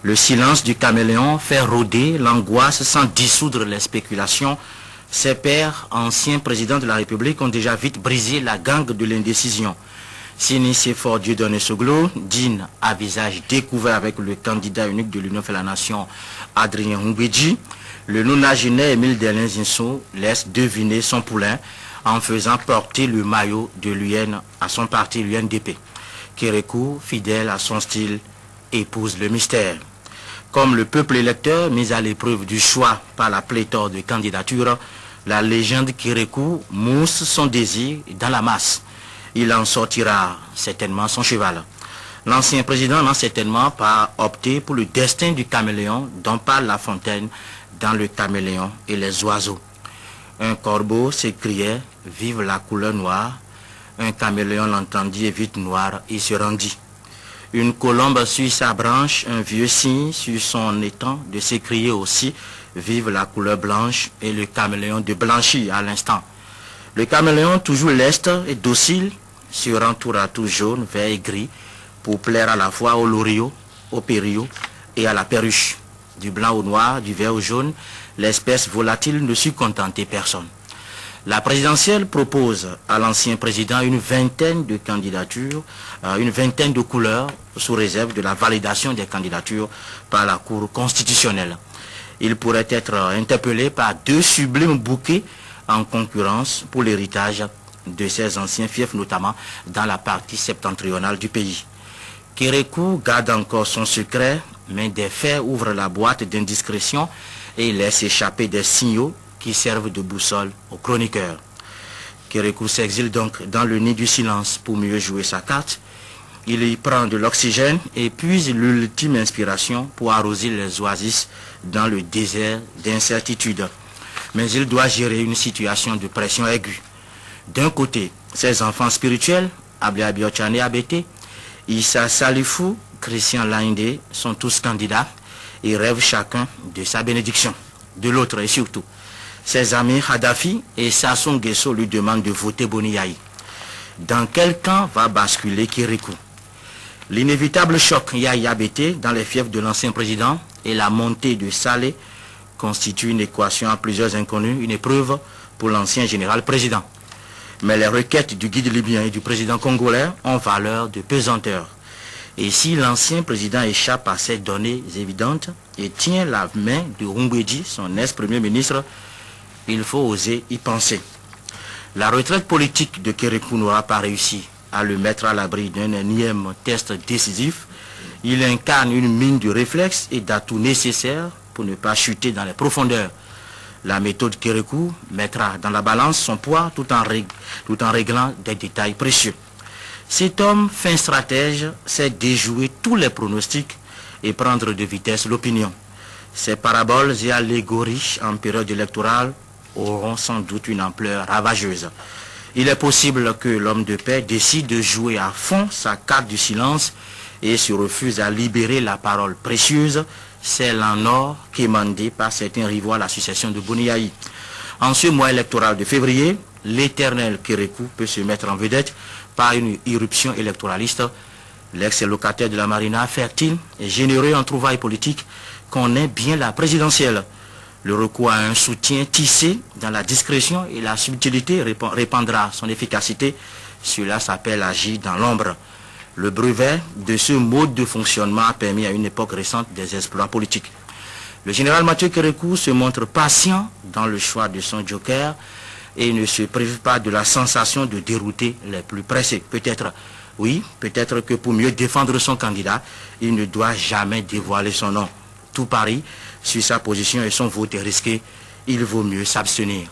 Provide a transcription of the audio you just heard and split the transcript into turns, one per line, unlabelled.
Le silence du caméléon fait rôder l'angoisse sans dissoudre les spéculations. Ses pairs, anciens présidents de la République, ont déjà vite brisé la gangue de l'indécision. Sini Séfor Dieudonné Soglo dîne à visage découvert avec le candidat unique de l'Union fait la Nation, Adrien Ngwedji. Le nonagénaire Émile Delin Zinso laisse deviner son poulain en faisant porter le maillot de l'UN à son parti, l'UNDP. Kérékou, fidèle à son style, épouse le mystère. Comme le peuple électeur, mis à l'épreuve du choix par la pléthore de candidatures, la légende Kérékou mousse son désir dans la masse. Il en sortira certainement son cheval. L'ancien président n'a certainement pas opté pour le destin du caméléon dont parle La Fontaine dans Le Caméléon et les oiseaux. Un corbeau s'écriait « Vive la couleur noire ». Un caméléon l'entendit et vite noir, il se rendit. Une colombe sur sa branche, un vieux cygne sur son étang de s'écrier aussi « Vive la couleur blanche » et le caméléon de blanchir à l'instant. Le caméléon, toujours leste et docile, se rend tour à tour jaune, vert et gris, pour plaire à la fois au loriot, au périllot et à la perruche. Du blanc au noir, du vert au jaune, l'espèce volatile ne sut contenter personne. La présidentielle propose à l'ancien président une vingtaine de candidatures, une vingtaine de couleurs, sous réserve de la validation des candidatures par la Cour constitutionnelle. Il pourrait être interpellé par deux sublimes bouquets en concurrence pour l'héritage de ses anciens fiefs, notamment dans la partie septentrionale du pays. Kérékou garde encore son secret, mais des faits ouvrent la boîte d'indiscrétion et laisse échapper des signaux qui servent de boussole aux chroniqueurs. Kérékou s'exile donc dans le nid du silence pour mieux jouer sa carte. Il y prend de l'oxygène et puise l'ultime inspiration pour arroser les oasis dans le désert d'incertitude. Mais il doit gérer une situation de pression aiguë. D'un côté, ses enfants spirituels, Ablia Biochane Abete, Issa Salifou, Christian Laindé, sont tous candidats et rêvent chacun de sa bénédiction. De l'autre et surtout, ses amis Kadhafi et Sassou Nguesso lui demandent de voter Boni Yayi. Dans quel camp va basculer Kérékou? L'inévitable choc Yaya Bété dans les fiefs de l'ancien président et la montée de Saleh constituent une équation à plusieurs inconnus, une épreuve pour l'ancien général président. Mais les requêtes du guide libyen et du président congolais ont valeur de pesanteur. Et si l'ancien président échappe à ces données évidentes et tient la main de Ngwedji, son ex-premier ministre, il faut oser y penser. La retraite politique de Kérékou n'aura pas réussi à le mettre à l'abri d'un énième test décisif. Il incarne une mine de réflexes et d'atouts nécessaires pour ne pas chuter dans les profondeurs. La méthode Kérékou mettra dans la balance son poids tout en réglant des détails précieux. Cet homme, fin stratège, sait déjouer tous les pronostics et prendre de vitesse l'opinion. Ces paraboles et allégories en période électorale auront sans doute une ampleur ravageuse. Il est possible que l'homme de paix décide de jouer à fond sa carte du silence et se refuse à libérer la parole précieuse, celle en or quémandée par certains rivaux à la succession de Boni Yayi. En ce mois électoral de février, l'éternel Kérékou peut se mettre en vedette par une irruption électoraliste. L'ex-locataire de la Marina, fertile et généreux en trouvailles politiques, connaît bien la présidentielle. Le recours à un soutien tissé dans la discrétion et la subtilité répandra son efficacité. Cela s'appelle agir dans l'ombre. Le brevet de ce mode de fonctionnement a permis à une époque récente des exploits politiques. Le général Mathieu Kérékou se montre patient dans le choix de son joker et ne se prive pas de la sensation de dérouter les plus pressés. Peut-être, oui, peut-être que pour mieux défendre son candidat, il ne doit jamais dévoiler son nom. Tout pari sur sa position et son vote est risqué, il vaut mieux s'abstenir.